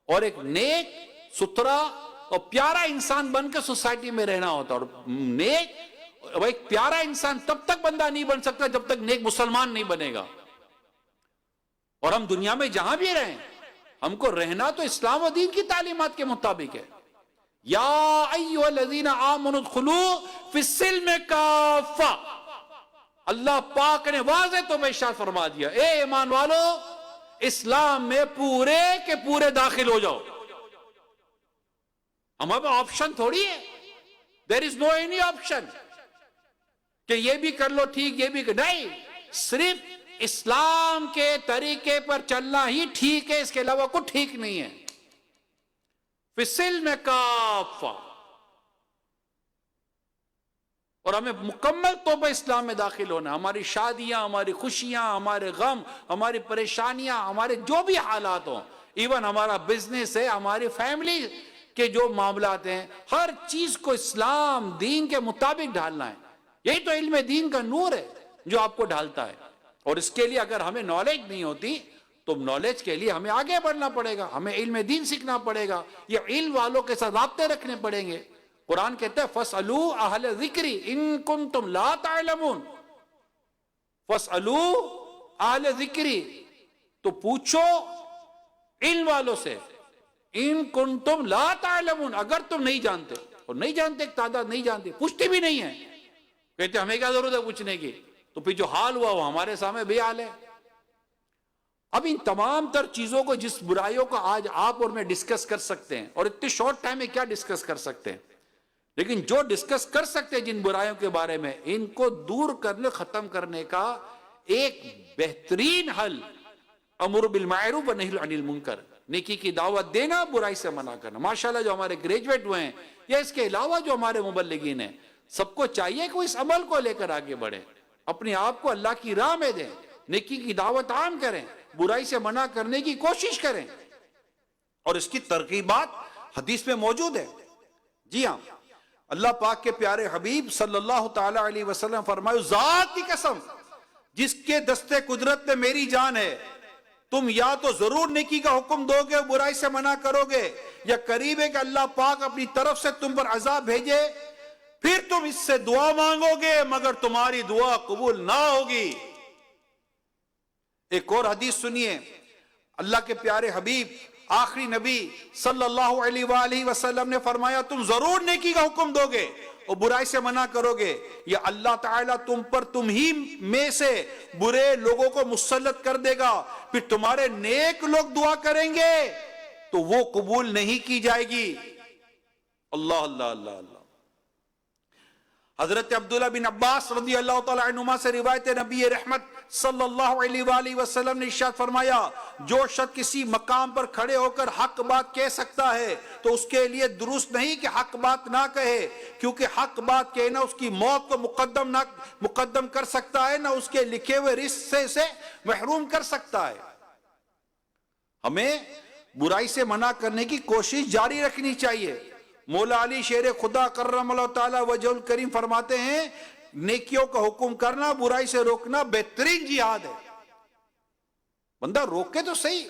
اور ایک نیک ستھرا اور پیارا انسان بن کے سوسائٹی میں رہنا ہوتا ہے. اور نیک ایک پیارا انسان تب تک بندہ نہیں بن سکتا جب تک نیک مسلمان نہیں بنے گا. اور ہم دنیا میں جہاں بھی رہیں ہم کو رہنا تو اسلام و دین کی تعلیمات کے مطابق ہے. یا ایھا الذین آمنوا ادخلوا فی السلم کافہ، اللہ پاک نے واضح تو ارشاد فرما دیا، اے ایمان والو اسلام میں پورے کے پورے داخل ہو جاؤ. ہمارے پاس آپشن تھوڑی ہے، دیر از نو اینی آپشن کہ یہ بھی کر لو ٹھیک، یہ بھی نہیں. صرف اسلام کے طریقے پر چلنا ہی ٹھیک ہے، اس کے علاوہ کچھ ٹھیک نہیں ہے. فی السلم کافہ، اور ہمیں مکمل طور پر اسلام میں داخل ہونا. ہماری شادیاں، ہماری خوشیاں، ہمارے غم، ہماری پریشانیاں، ہمارے جو بھی حالات ہوں، ایون ہمارا بزنس ہے، ہماری فیملی کے جو معاملات ہیں، ہر چیز کو اسلام دین کے مطابق ڈھالنا ہے. یہی تو علم دین کا نور ہے جو آپ کو ڈھالتا ہے. اور اس کے لیے اگر ہمیں نالج نہیں ہوتی تو نالج کے لیے ہمیں آگے بڑھنا پڑے گا، ہمیں علم دین سیکھنا پڑے گا، یہ علم والوں کے ساتھ رابطے رکھنے پڑیں گے. قرآن کہتا ہے فَاسْأَلُوا أَهْلَ الذِّكْرِ إِن كُنتُمْ لَا تَعْلَمُونَ. فَاسْأَلُوا أَهْلَ الذِّكْرِ، تو پوچھو علم والوں سے، إِن كُنتُمْ لَا تَعْلَمُونَ، اگر تم نہیں جانتے. اور نہیں جانتے ایک تعداد نہیں جانتے، پوچھتے بھی نہیں ہیں، کہتے ہمیں کیا ضرورت ہے پوچھنے کی. تو پھر جو حال ہوا وہ ہمارے سامنے بھی حال ہے. اب ان تمام تر چیزوں کو، جس برائیوں کو آج آپ اور میں ڈسکس کر سکتے ہیں، اور اتنے شارٹ ٹائم میں کیا ڈسکس کر سکتے ہیں، لیکن جو ڈسکس کر سکتے ہیں جن برائیوں کے بارے میں، ان کو دور کرنے، ختم کرنے کا ایک بہترین حل امر بالمعروف ونہی عن المنکر، نیکی کی دعوت دینا، برائی سے منع کرنا. ماشاءاللہ جو ہمارے گریجویٹ ہوئے ہیں یا اس کے علاوہ جو ہمارے مبلغین ہیں، سب کو چاہیے کہ وہ اس عمل کو لے کر آگے بڑھیں، اپنے آپ کو اللہ کی راہ میں دیں، نیکی کی دعوت عام کریں، برائی سے منع کرنے کی کوشش کریں. اور اس کی ترغیبات حدیث میں موجود ہے. جی ہاں، اللہ پاک کے پیارے حبیب صلی اللہ تعالی علیہ وسلم فرمائے، ذات کی قسم جس کے دستے قدرت میں میری جان ہے، تم یا تو ضرور نیکی کا حکم دو گے، برائی سے منع کرو گے، یا قریب ہے کہ اللہ پاک اپنی طرف سے تم پر عذاب بھیجے، پھر تم اس سے دعا مانگو گے مگر تمہاری دعا قبول نہ ہوگی. ایک اور حدیث سنیے، اللہ کے پیارے حبیب آخری نبی صلی اللہ علیہ وآلہ وسلم نے فرمایا، تم ضرور نیکی کا حکم دو گے اور برائی سے منع کرو گے، یا اللہ تعالیٰ تم پر تم ہی میں سے برے لوگوں کو مسلط کر دے گا، پھر تمہارے نیک لوگ دعا کریں گے تو وہ قبول نہیں کی جائے گی. اللہ اللہ اللہ اللہ. حضرت عبداللہ بن عباس رضی اللہ تعالی عنہما سے روایت، نبی رحمت صلی اللہ علیہ وآلہ وسلم نے ارشاد فرمایا، جو شخص کسی مقام پر کھڑے ہو کر حق بات کہہ سکتا ہے تو اس کے لیے درست نہیں کہ حق بات نہ کہے، کیونکہ حق بات کہنا اس کی موت کو مقدم کر سکتا ہے، نہ اس کے لکھے ہوئے رزق سے محروم کر سکتا ہے. ہمیں برائی سے منع کرنے کی کوشش جاری رکھنی چاہیے. مولا علی شیر خدا کرم اللہ تعالی وجہ الکریم فرماتے ہیں، نیکیوں کا حکم کرنا، برائی سے روکنا بہترین جہاد ہے. بندہ روکے تو صحیح،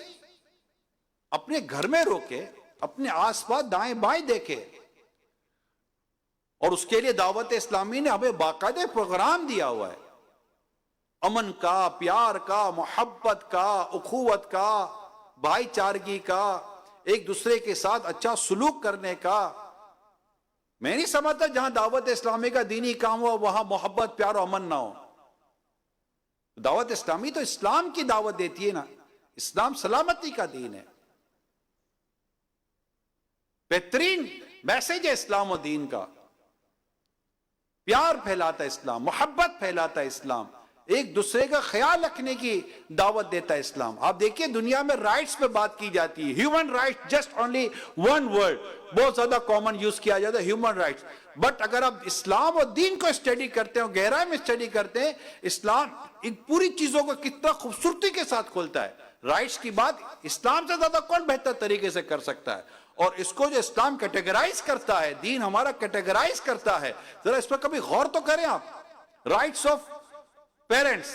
اپنے گھر میں روکے، اپنے آس پاس دائیں بائیں دیکھے. اور اس کے لیے دعوت اسلامی نے ہمیں باقاعدہ پروگرام دیا ہوا ہے، امن کا، پیار کا، محبت کا، اخوت کا، بھائی چارگی کا، ایک دوسرے کے ساتھ اچھا سلوک کرنے کا. میں نہیں سمجھتا جہاں دعوت اسلامی کا دینی کام ہو وہاں محبت، پیار و امن نہ ہو. دعوت اسلامی تو اسلام کی دعوت دیتی ہے نا، اسلام سلامتی کا دین ہے. بہترین میسج ہے اسلام و دین کا. پیار پھیلاتا ہے اسلام، محبت پھیلاتا ہے اسلام، ایک دوسرے کا خیال رکھنے کی دعوت دیتا ہے اسلام. آپ دیکھیے دنیا میں رائٹس پہ بات کی جاتی ہے، human rights, just only one word بہت زیادہ کامن یوز کیا جاتا ہے، ہیومن رائٹس. بٹ اگر آپ اسلام اور دین کو اسٹڈی کرتے ہیں، گہرائی میں اسٹڈی کرتے ہیں، اسلام ان پوری چیزوں کو کتنا خوبصورتی کے ساتھ کھولتا ہے. رائٹس کی بات اسلام سے زیادہ کون بہتر طریقے سے کر سکتا ہے؟ اور اس کو جو اسلام کیٹیگرائز کرتا ہے، دین ہمارا کیٹیگرائز کرتا ہے، ذرا اس پر کبھی غور تو کریں آپ. Rights of parents,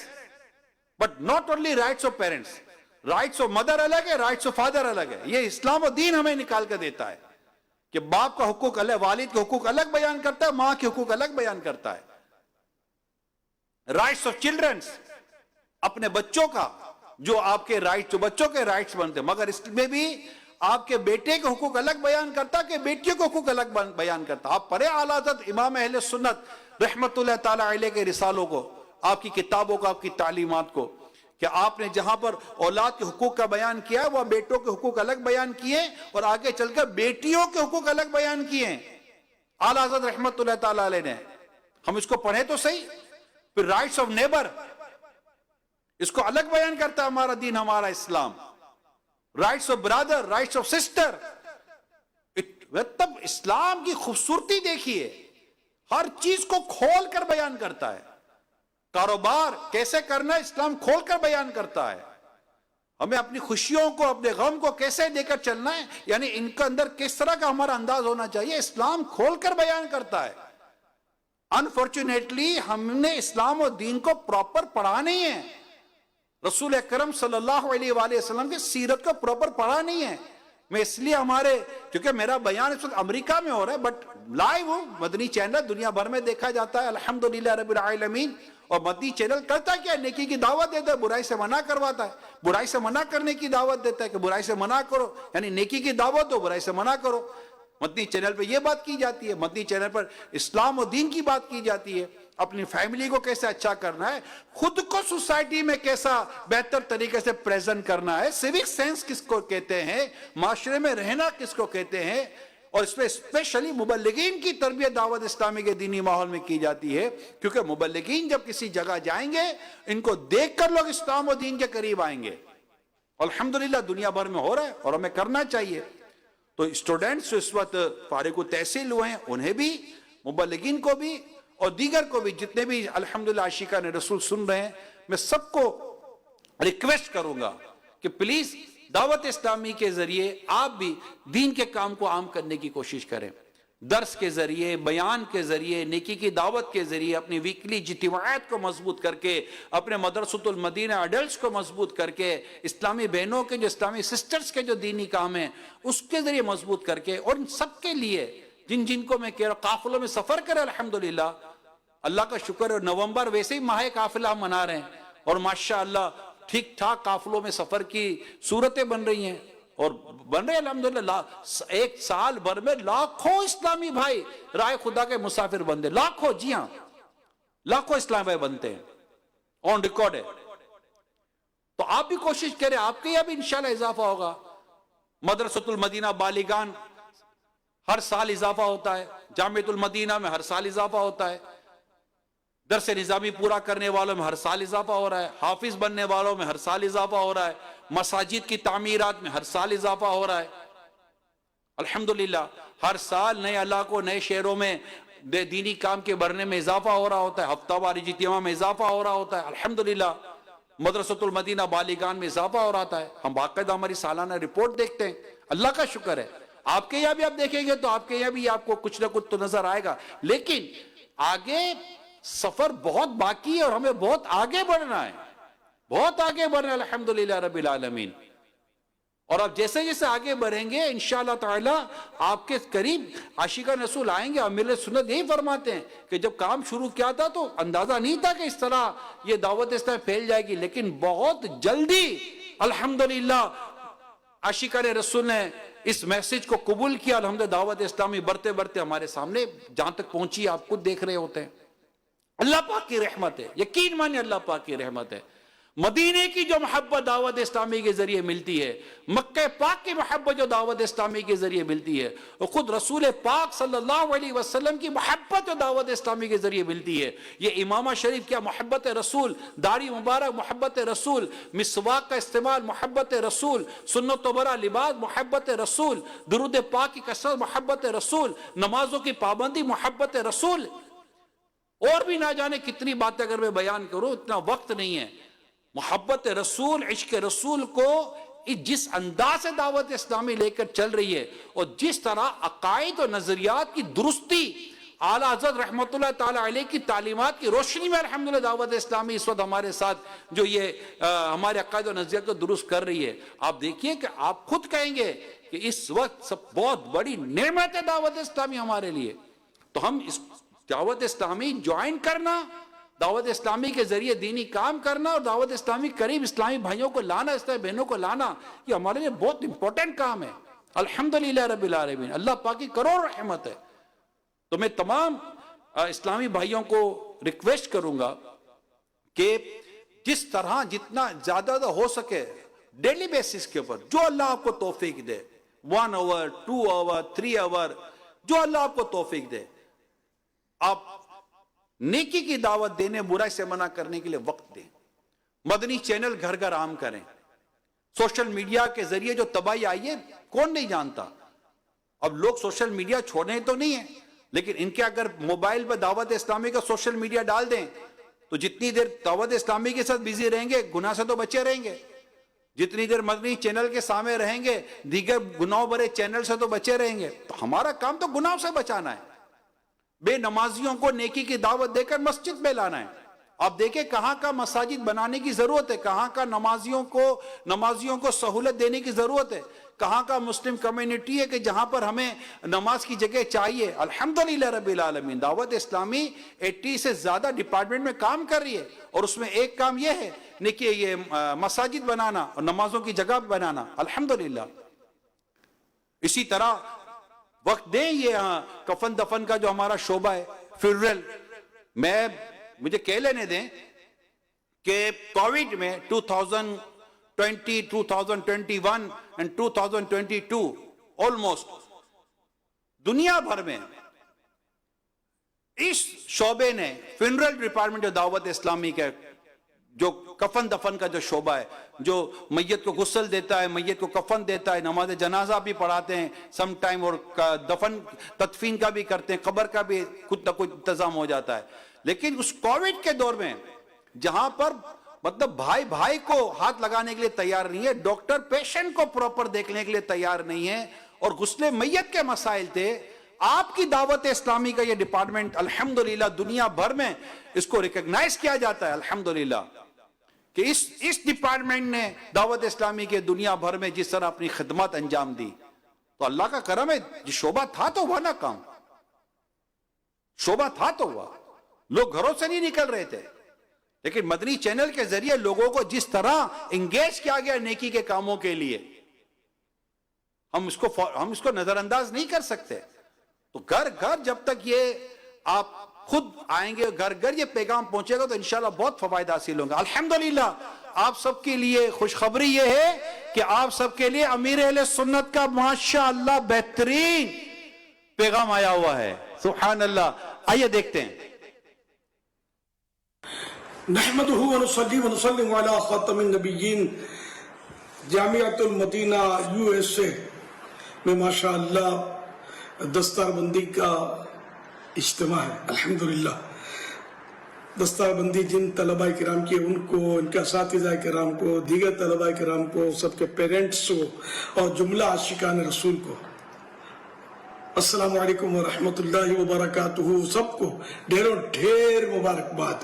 but not only rights of parents, rights of mother الگ ہے، رائٹس آف فادر الگ ہے. یہ اسلام و دین ہمیں نکال کر دیتا ہے کہ باپ کا حقوق الگ، والد کے حقوق الگ بیان کرتا ہے، ماں کے حقوق الگ بیان کرتا ہے. رائٹس آف چلڈرنس، اپنے بچوں کا جو آپ کے رائٹ، جو بچوں کے رائٹس بنتے ہیں، مگر اس میں بھی آپ کے بیٹے کے حقوق الگ بیان کرتا کہ بیٹیوں کے حقوق الگ بیان کرتا. آپ پڑھیں اعلیٰ حضرت امام اہل سنت رحمت اللہ تعالی علیہ کے رسالوں کو، آپ کی کتابوں کو، آپ کی تعلیمات کو، کہ آپ نے جہاں پر اولاد کے حقوق کا بیان کیا وہ بیٹوں کے حقوق الگ بیان کیے، اور آگے چل کر بیٹیوں کے حقوق الگ بیان کیے اعلیٰ حضرت رحمت اللہ تعالی علیہ نے. ہم اس کو پڑھیں تو صحیح. پھر رائٹس آف نیبر، اس کو الگ بیان کرتا ہے ہمارا دین، ہمارا Islam. Rights of brother, rights of sister. تب اسلام کی خوبصورتی دیکھیے، ہر چیز کو کھول کر بیان کرتا ہے. کاروبار کیسے کرنا ہے اسلام کھول کر بیان کرتا ہے. ہمیں اپنی خوشیوں کو، اپنے غم کو کیسے لے کر چلنا ہے، یعنی ان کے اندر کس طرح کا ہمارا انداز ہونا چاہیے، اسلام کھول کر بیان کرتا ہے. انفارچونیٹلی ہم نے اسلام و دین کو پراپر پڑھا نہیں ہے. رسول اکرم صلی اللہ علیہ وآلہ وسلم کی سیرت کو پراپر پڑھا نہیں ہے. میں اس لیے کیونکہ میرا بیان اس وقت امریکہ میں ہو رہا ہے، بٹ لائیو مدنی چینل دنیا بھر میں دیکھا جاتا ہے الحمدللہ رب العالمین. اور مدنی چینل کرتا کیا ہے؟ نیکی کی دعوت دیتا ہے، برائی سے منع کرواتا ہے. برائی سے منع کرنے کی دعوت دیتا ہے کہ برائی سے منع کرو، یعنی نیکی کی دعوت دو، برائی سے منع کرو. مدنی چینل پہ یہ بات کی جاتی ہے، مدنی چینل پر اسلام و دین کی بات کی جاتی ہے. اپنی فیملی کو کیسے اچھا کرنا ہے، خود کو سوسائٹی میں کیسا بہتر طریقے سے پریزنٹ کرنا ہے، سیوک سینس کس کو کہتے ہیں، معاشرے میں رہنا کس کو کہتے ہیں. اور اس میں اسپیشلی مبلغین کی تربیت دعوت اسلامی کے دینی ماحول میں کی جاتی ہے، کیونکہ مبلغین جب کسی جگہ جائیں گے ان کو دیکھ کر لوگ اسلام و دین کے قریب آئیں گے. الحمدللہ دنیا بھر میں ہو رہا ہے اور ہمیں کرنا چاہیے. تو اسٹوڈنٹس جو اس وقت فارغ التحصیل ہوئے ہیں انہیں بھی، مبلغین کو بھی، اور دیگر کو بھی، جتنے بھی الحمدللہ عاشقان رسول سن رہے ہیں، میں سب کو ریکویسٹ کروں گا کہ پلیز دعوت اسلامی کے ذریعے آپ بھی دین کے کام کو عام کرنے کی کوشش کریں. درس کے ذریعے، بیان کے ذریعے، نیکی کی دعوت کے ذریعے، اپنی ویکلی اجتماعات کو مضبوط کر کے، اپنے مدرسۃ المدینہ ایڈلٹس کو مضبوط کر کے، اسلامی بہنوں کے جو اسلامی سسٹرز کے جو دینی کام ہیں اس کے ذریعے مضبوط کر کے، اور ان سب کے لیے جن کو میں کہہ رہا ہوں قافلوں میں سفر کرے. الحمدللہ اللہ کا شکر ہے، نومبر ویسے ہی ماہ قافلہ ہم منا رہے ہیں، اور ماشاءاللہ ٹھیک ٹھاک قافلوں میں سفر کی صورتیں بن رہی ہیں، اور بن رہے الحمدللہ. ایک سال بھر میں لاکھوں اسلامی بھائی رائے خدا کے مسافر بندے، لاکھوں، جی ہاں لاکھوں اسلامی بھائی بنتے ہیں، آن ریکارڈ ہے. تو آپ بھی کوشش کریں، آپ کے یہاں بھی انشاءاللہ اضافہ ہوگا. مدرسۃ المدینہ بالیگان ہر سال اضافہ ہوتا ہے، جامعۃ المدینہ میں ہر سال اضافہ ہوتا ہے، درس نظامی پورا کرنے والوں میں ہر سال اضافہ ہو رہا ہے، حافظ بننے والوں میں ہر سال اضافہ ہو رہا ہے، مساجد کی تعمیرات میں ہر سال اضافہ ہو رہا ہے. الحمدللہ ہر سال نئے علاقوں، نئے شہروں میں دینی کام کے بڑھنے میں اضافہ ہو رہا ہوتا ہے، ہفتہ واری اجتماع میں اضافہ ہو رہا ہوتا ہے. الحمدللہ مدرسۃ المدینہ بالیگان میں اضافہ ہو رہا ہے. ہم باقاعدہ ہماری سالانہ رپورٹ دیکھتے ہیں، اللہ کا شکر ہے. آپ کے یہاں بھی آپ دیکھیں گے تو آپ کے یہاں بھی آپ کو کچھ نہ کچھ تو نظر آئے گا، لیکن آگے سفر بہت باقی ہے اور ہمیں بہت آگے بڑھنا ہے، بہت آگے بڑھنا ہے الحمدللہ رب العالمین. اور آپ جیسے جیسے آگے بڑھیں گے انشاءاللہ تعالی آپ کے قریب عاشقان رسول آئیں گے. امیر سنت یہی فرماتے ہیں کہ جب کام شروع کیا تھا تو اندازہ نہیں تھا کہ اس طرح یہ دعوت اسلام پھیل جائے گی، لیکن بہت جلدی الحمدللہ عاشقان رسول نے اس میسج کو قبول کیا. الحمدللہ دعوت اسلامی بڑھتے بڑھتے ہمارے سامنے جہاں تک پہنچی آپ خود دیکھ رہے ہوتے ہیں. اللہ پاک کی رحمت ہے، یقین مانے اللہ پاک کی رحمت ہے. مدینے کی جو محبت دعوت اسلامی کے ذریعے ملتی ہے، مکہ پاک کی محبت جو دعوت اسلامی کے ذریعے ملتی ہے، اور خود رسول پاک صلی اللہ علیہ وسلم کی محبت جو دعوت اسلامی کے ذریعے ملتی ہے، یہ امامہ شریف کیا محبت رسول، داڑھی مبارک محبت رسول، مسواک کا استعمال محبت رسول، سنت و برا لباس محبت رسول، درود پاک کی کثرت محبت رسول، نمازوں کی پابندی محبت رسول. اور بھی نہ جانے کتنی باتیں اگر میں بیان کروں اتنا وقت نہیں ہے. محبت رسول، عشق رسول کو جس انداز سے دعوت اسلامی لے کر چل رہی ہے اور جس طرح عقائد و نظریات کی درستی اعلیٰ حضرت رحمت اللہ تعالی علیہ کی تعلیمات کی روشنی میں الحمدللہ دعوت اسلامی اس وقت ہمارے ساتھ جو یہ ہمارے عقائد و نظریات کو درست کر رہی ہے. آپ دیکھیے کہ آپ خود کہیں گے کہ اس وقت سب بہت بڑی نعمت ہے دعوت اسلامی ہمارے لیے. تو ہم اس دعوت اسلامی جوائن کرنا، دعوت اسلامی کے ذریعے دینی کام کرنا اور دعوت اسلامی قریب اسلامی بھائیوں کو لانا، اسلامی بہنوں کو لانا، یہ ہمارے لیے بہت امپورٹنٹ کام ہے. الحمدللہ رب العالمین، اللہ پاک کی کروڑ رحمت ہے. تو میں تمام اسلامی بھائیوں کو ریکویسٹ کروں گا کہ جس طرح جتنا زیادہ ہو سکے ڈیلی بیسس کے اوپر جو اللہ آپ کو توفیق دے، 1 آور 2 آور 3 آور جو اللہ آپ کو توفیق دے، آپ نیکی کی دعوت دینے، برائی سے منع کرنے کے لیے وقت دیں. مدنی چینل گھر گھر عام کریں. سوشل میڈیا کے ذریعے جو تباہی آئی ہے کون نہیں جانتا. اب لوگ سوشل میڈیا چھوڑنے تو نہیں ہیں، لیکن ان کے اگر موبائل پہ دعوت اسلامی کا سوشل میڈیا ڈال دیں تو جتنی دیر دعوت اسلامی کے ساتھ بزی رہیں گے گناہ سے تو بچے رہیں گے، جتنی دیر مدنی چینل کے سامنے رہیں گے دیگر گناہ بھرے چینل سے تو بچے رہیں گے. تو ہمارا کام تو گناہ سے بچانا ہے. بے نمازیوں کو نیکی کی دعوت دے کر مسجد میں لانا ہے. آپ دیکھیں کہاں کا مساجد بنانے کی ضرورت ہے، کہاں کا نمازیوں کو سہولت دینے کی ضرورت ہے، کہاں کا مسلم کمیونٹی ہے کہ جہاں پر ہمیں نماز کی جگہ چاہیے. الحمدللہ رب العالمین دعوت اسلامی 80 سے زیادہ ڈپارٹمنٹ میں کام کر رہی ہے، اور اس میں ایک کام یہ ہے کہ یہ مساجد بنانا اور نمازوں کی جگہ بنانا. الحمدللہ اسی طرح وقت دیں یہ کفن دفن کا جو ہمارا شعبہ ہے فیورل. مجھے کہہ لینے دیں کہ کووڈ میں 2020 2021 and 2022 آلموسٹ دنیا بھر میں اس شعبے نے فنرل ڈپارٹمنٹ جو دعوت اسلامی کا جو کفن دفن کا جو شعبہ ہے، جو میت کو غسل دیتا ہے، میت کو کفن دیتا ہے، نماز جنازہ بھی پڑھاتے ہیں سم ٹائم، اور دفن تدفین کا بھی کرتے ہیں، قبر کا بھی کچھ نہ کچھ انتظام ہو جاتا ہے. لیکن اس کووڈ کے دور میں جہاں پر مطلب بھائی بھائی کو ہاتھ لگانے کے لیے تیار نہیں ہے، ڈاکٹر پیشنٹ کو پراپر دیکھنے کے لیے تیار نہیں ہے، اور غسل میت کے مسائل تھے، آپ کی دعوت اسلامی کا یہ ڈپارٹمنٹ الحمدللہ دنیا بھر میں اس کو ریکگنائز کیا جاتا ہے. الحمدللہ کہ اس ڈپارٹمنٹ نے دعوت اسلامی کے دنیا بھر میں جس طرح اپنی خدمات انجام دی. تو اللہ کا کرم ہے، یہ شعبہ تھا تو ہوا نا کام، شعبہ تھا تو ہوا. لوگ گھروں سے نہیں نکل رہے تھے، لیکن مدنی چینل کے ذریعے لوگوں کو جس طرح انگیج کیا گیا نیکی کے کاموں کے لیے، ہم اس کو نظر انداز نہیں کر سکتے. تو گھر گھر جب تک یہ آپ خود آئیں گے، گھر گھر یہ پیغام پہنچے گا تو انشاءاللہ بہت فوائد حاصل ہوں گا. الحمدللہ آپ سب کے لیے خوشخبری یہ ہے کہ آپ سب کے لیے امیر اہل سنت کا ماشاءاللہ بہترین پیغام آیا ہوا ہے. سبحان اللہ. آئیے دیکھتے ہیں. نحمدہ ونصلی ونسلم علی خاتم النبیین. جامعۃ المدینہ USA میں ماشاءاللہ دستار بندی کا اجتماع ہے. الحمدللہ دستار بندی جن طلباء کرام کی ان کو، ان کے اساتذہ کرام کو، دیگر طلباء کرام کو، سب کے پیرنٹس کو اور جملہ عاشقان رسول کو السلام علیکم ورحمۃ اللہ وبرکاتہ. سب کو ڈھیروں ڈھیر مبارکباد.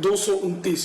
229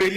1